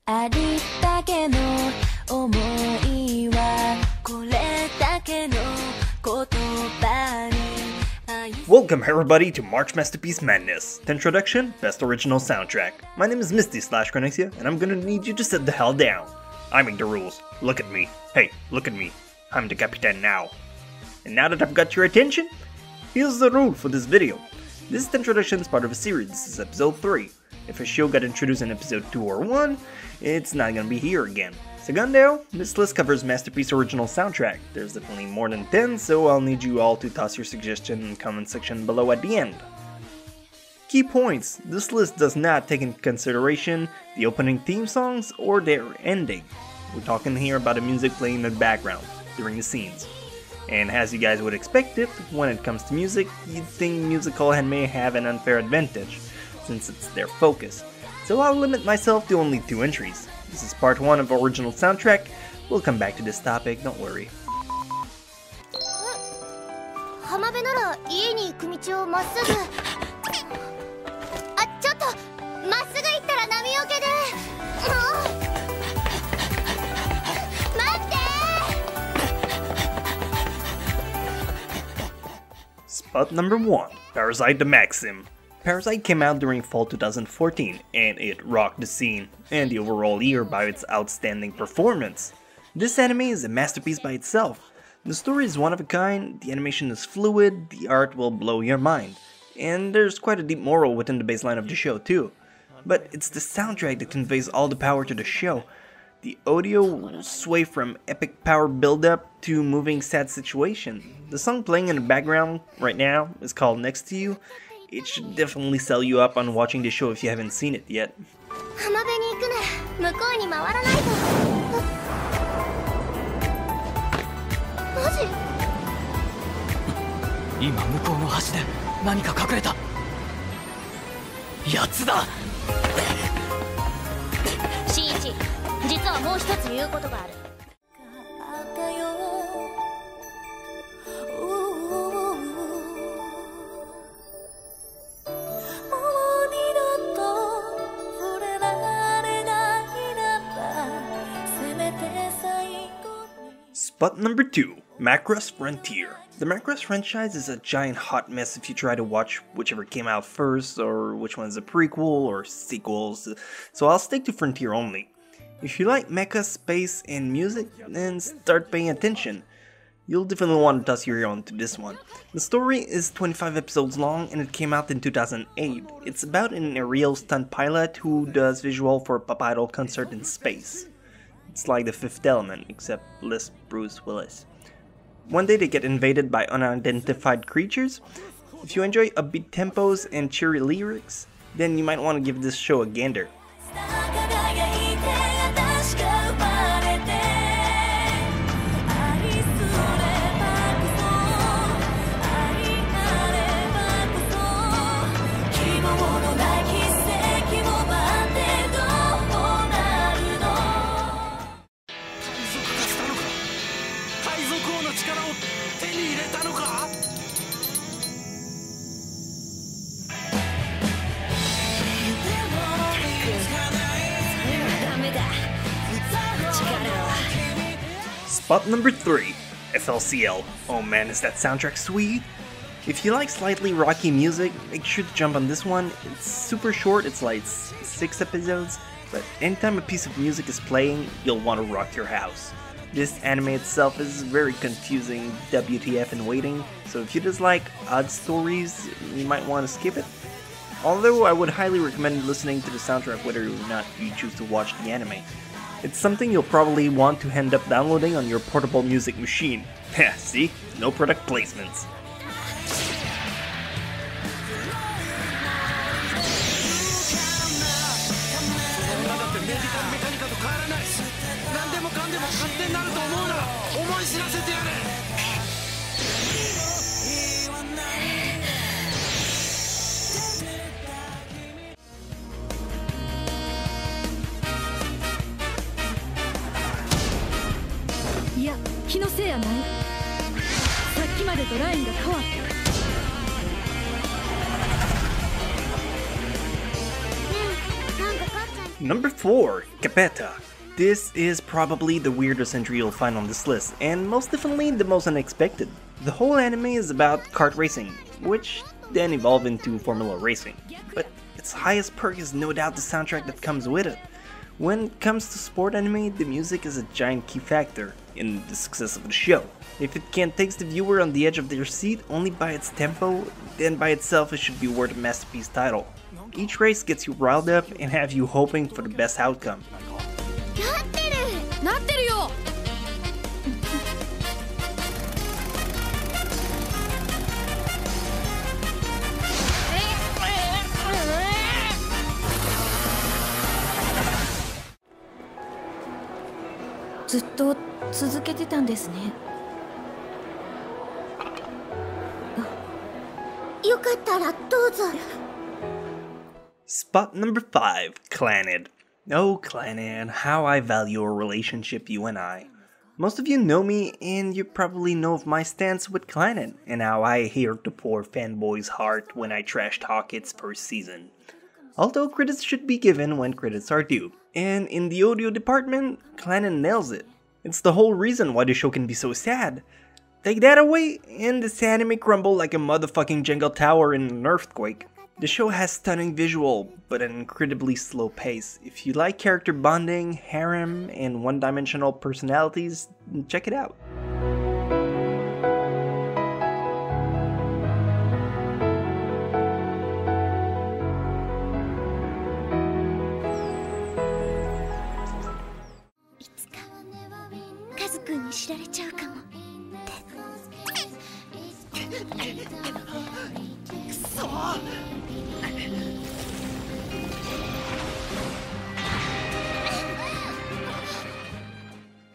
ありったけの思いはこれだけの言葉に Welcome everybody to March Masterpiece Madness, 10Troduction, Best Original Soundtrack. My name is Misty/Chronixia, and I'm gonna need you to sit the hell down. I make the rules. Look at me. Hey, look at me. I'm the Capitan now. And now that I've got your attention, here's the rule for this video. This is 10Troductions, part of a series. This is episode 3. If a show got introduced in episode 2 or 1, it's not gonna be here again. Segundo, this list covers Masterpiece Original Soundtrack. There's definitely more than 10, so I'll need you all to toss your suggestion in the comment section below at the end. Key points: this list does not take into consideration the opening theme songs or their ending. We're talking here about the music playing in the background during the scenes. And as you guys would expect it, when it comes to music, you'd think musical may have an unfair advantage, since it's their focus. So I'll limit myself to only 2 entries. This is part 1 of original soundtrack. We'll come back to this topic, don't worry. 浜辺なら家に行く道をまっすぐ。あ、ちょっとまっすぐ行ったら波よけで。待って。Spot number 1, Parasite the Maxim. Parasite came out during fall 2014, and it rocked the scene and the overall year by its outstanding performance. This anime is a masterpiece by itself. The story is one of a kind, the animation is fluid, the art will blow your mind, and there's quite a deep moral within the baseline of the show too. But it's the soundtrack that conveys all the power to the show. The audio will sway from epic power build-up to moving sad situation. The song playing in the background right now is called Next to You. It should definitely sell you up on watching the show if you haven't seen it yet. 浜辺に行くなら向こうに回らないと。マジ？今向こうの橋で何か隠れた。やつだ。新一、実はもう一つ言うことがある。Spot number 2, Macross Frontier. The Macross franchise is a giant hot mess if you try to watch whichever came out first, or which one's a prequel or sequels, so I'll stick to Frontier only. If you like mecha, space, and music, then start paying attention. You'll definitely want to toss your ear on to this one. The story is 25 episodes long and it came out in 2008. It's about an aerial stunt pilot who does visual for a pop idol concert in space. It's like The Fifth Element, except less Bruce Willis. One day they get invaded by unidentified creatures. If you enjoy upbeat tempos and cheery lyrics, then you might want to give this show a gander. Spot number 3, FLCL. Oh man, is that soundtrack sweet? If you like slightly rocky music, make sure to jump on this one. It's super short, it's like 6 episodes, but anytime a piece of music is playing, you'll want to rock your house. This anime itself is very confusing, WTF and waiting, so if you dislike odd stories, you might want to skip it. Although I would highly recommend listening to the soundtrack whether or not you choose to watch the anime. It's something you'll probably want to end up downloading on your portable music machine. Heh, see? No product placements. Yeah, 気のせいやない。さっきまでとラインが変わった。Number 4, Capeta. This is probably the weirdest entry you'll find on this list, and most definitely the most unexpected. The whole anime is about kart racing, which then evolved into Formula Racing, but its highest perk is no doubt the soundtrack that comes with it. When it comes to sport anime, the music is a giant key factor in the success of the show. If it can't take the viewer on the edge of their seat only by its tempo, then by itself it should be worth a masterpiece title. Each race gets you riled up and have you hoping for the best outcome. なってるよ。ずっと続けてたんですね。よかったらどうぞ。 Spot number 5, Clannad. Oh, Clannad, how I value a relationship, you and I. Most of you know me, and you probably know of my stance with Clannad, and how I hear the poor fanboy's heart when I trash talk its first season. Although credits should be given when credits are due, and in the audio department, Clannad nails it. It's the whole reason why the show can be so sad. Take that away, and this anime crumble like a motherfucking Jenga tower in an earthquake. The show has stunning visual, but an incredibly slow pace. If you like character bonding, harem, and one-dimensional personalities, check it out.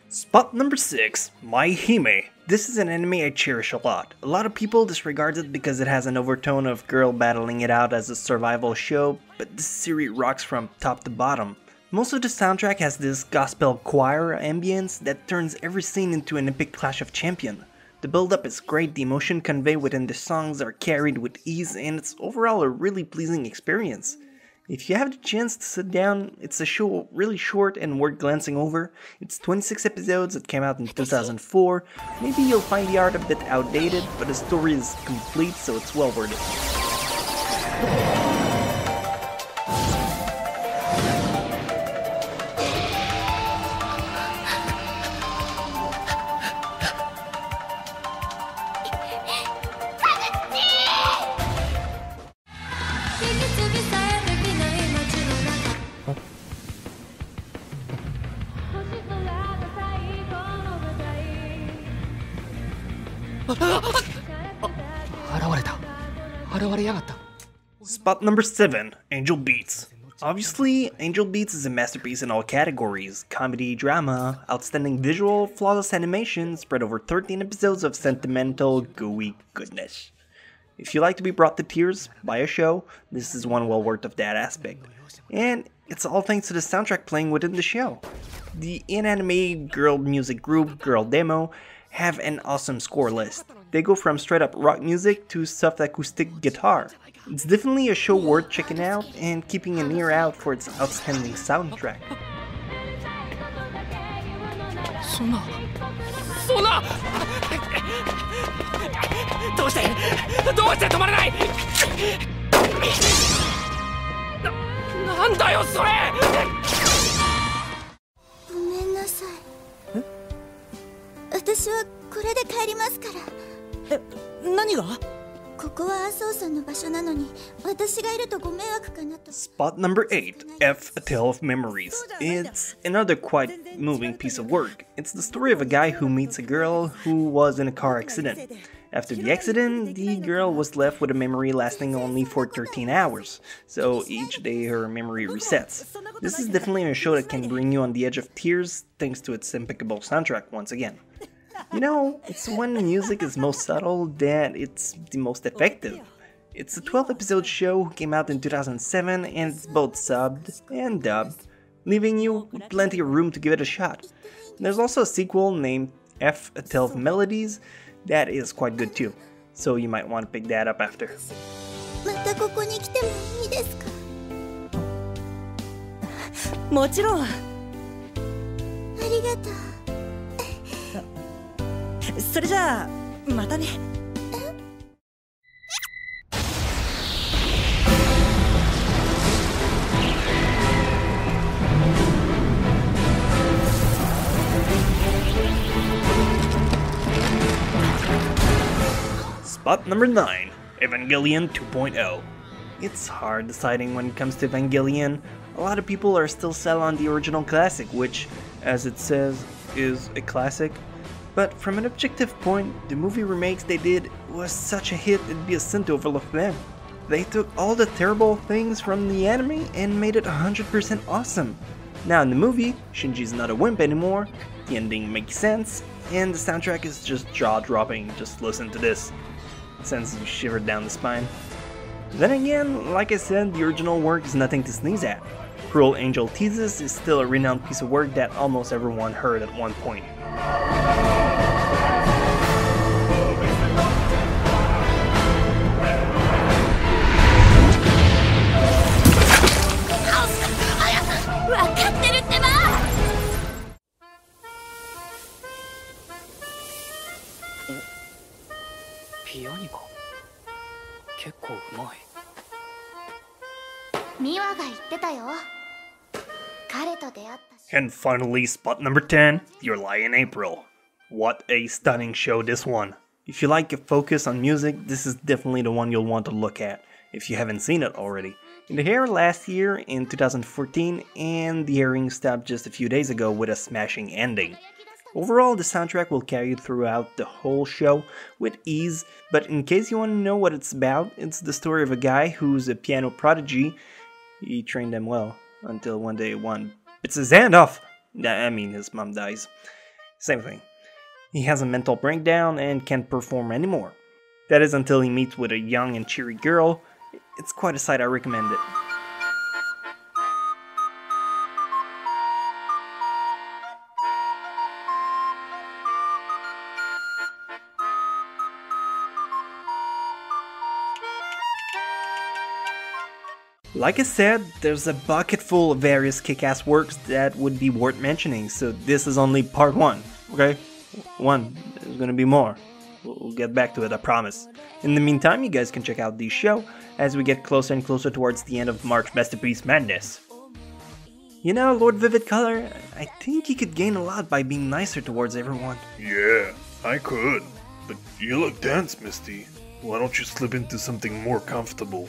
Spot number 6, My Hime. This is an anime I cherish a lot. A lot of people disregard it because it has an overtone of girl battling it out as a survival show, but this series rocks from top to bottom. Most of the soundtrack has this gospel choir ambience that turns every scene into an epic clash of champions. The build-up is great, the emotion conveyed within the songs are carried with ease, and it's overall a really pleasing experience. If you have the chance to sit down, it's a show really short and worth glancing over. It's 26 episodes, it came out in 2004. Maybe you'll find the art a bit outdated, but the story is complete, so it's well worth it. Spot number 7, Angel Beats. Obviously, Angel Beats is a masterpiece in all categories: comedy, drama, outstanding visual, flawless animation, spread over 13 episodes of sentimental, gooey goodness. If you like to be brought to tears by a show, this is one well worth of that aspect. And it's all thanks to the soundtrack playing within the show. The in-anime girl music group, Girl Demo, have an awesome score list. They go from straight up rock music to soft acoustic guitar. It's definitely a show worth checking out and keeping an ear out for its outstanding soundtrack. そんなどうして止まれない。なんだよそれ。ごめんなさい。私はこれで帰りますから。何が？ここは麻生さんの場所なのに、私がいるとご迷惑かなと。 Spot number 8, F, A Tale of Memories. It's another quite moving piece of work. It's the story of a guy who meets a girl who was in a car accident. After the accident, the girl was left with a memory lasting only for 13 hours, so each day her memory resets. This is definitely a show that can bring you on the edge of tears thanks to its impeccable soundtrack once again. You know, it's when music is most subtle that it's the most effective. It's a 12-episode show, came out in 2007, and it's both subbed and dubbed, leaving you with plenty of room to give it a shot. There's also a sequel named F, A Tale of Melodies that is quite good too, so you might want to pick that up after. またここに来てもいいですか？もちろん。ありがとう。それじゃあまたね。Spot number 9, Evangelion 2.0. It's hard deciding when it comes to Evangelion. A lot of people are still set on the original classic, which, as it says, is a classic. But from an objective point, the movie remakes they did was such a hit it'd be a sin to overlook them. They took all the terrible things from the anime and made it 100% awesome. Now in the movie, Shinji's not a wimp anymore, the ending makes sense, and the soundtrack is just jaw-dropping. Just listen to this. It sends you shiver down the spine. Then again, like I said, the original work is nothing to sneeze at. Cruel Angel Teases is still a renowned piece of work that almost everyone heard at one point. Pianica? 結構うまい。ミワが言ってたよ。彼と出会ったし。 And finally, spot number 10, Your Lie in April. What a stunning show this one. If you like a focus on music, this is definitely the one you'll want to look at, if you haven't seen it already. It aired last year in 2014, and the airing stopped just a few days ago with a smashing ending. Overall, the soundtrack will carry you throughout the whole show with ease, but in case you want to know what it's about, it's the story of a guy who's a piano prodigy. He trained them well, until one day one bits his hand off. I mean, his mom dies. Same thing. He has a mental breakdown and can't perform anymore. That is until he meets with a young and cheery girl. It's quite a sight, I recommend it. Like I said, there's a bucket full of various kick-ass works that would be worth mentioning, so this is only part 1, okay? There's gonna be more. We'll get back to it, I promise. In the meantime, you guys can check out the show as we get closer and closer towards the end of March Masterpiece Madness. You know, Lord Vivid Color, I think you could gain a lot by being nicer towards everyone. Yeah, I could. But you look tense, Misty. Why don't you slip into something more comfortable?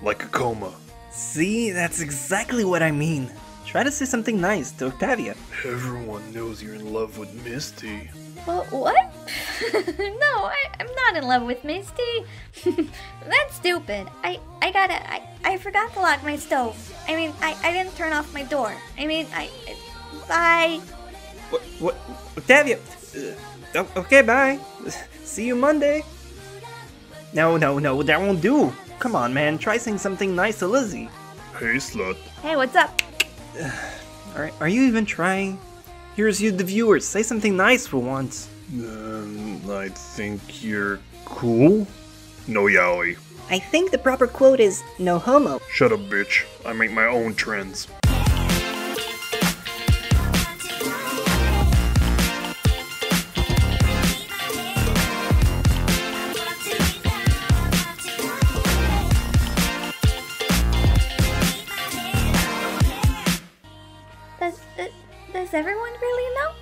Like a coma. See, that's exactly what I mean. Try to say something nice to Octavia. Everyone knows you're in love with Misty. Well, what? No, I'm not in love with Misty. That's stupid. I forgot to lock my stove. I mean, I didn't turn off my door. I mean, bye. What? Octavia! Okay, bye. See you Monday. No, that won't do. Come on, man, try saying something nice to Lizzie. Hey, slut. Hey, what's up? Alright, are you even trying? Here's you, the viewers. Say something nice for once. I think you're cool? No yaoi. I think the proper quote is no homo. Shut up, bitch. I make my own trends. Does everyone really know?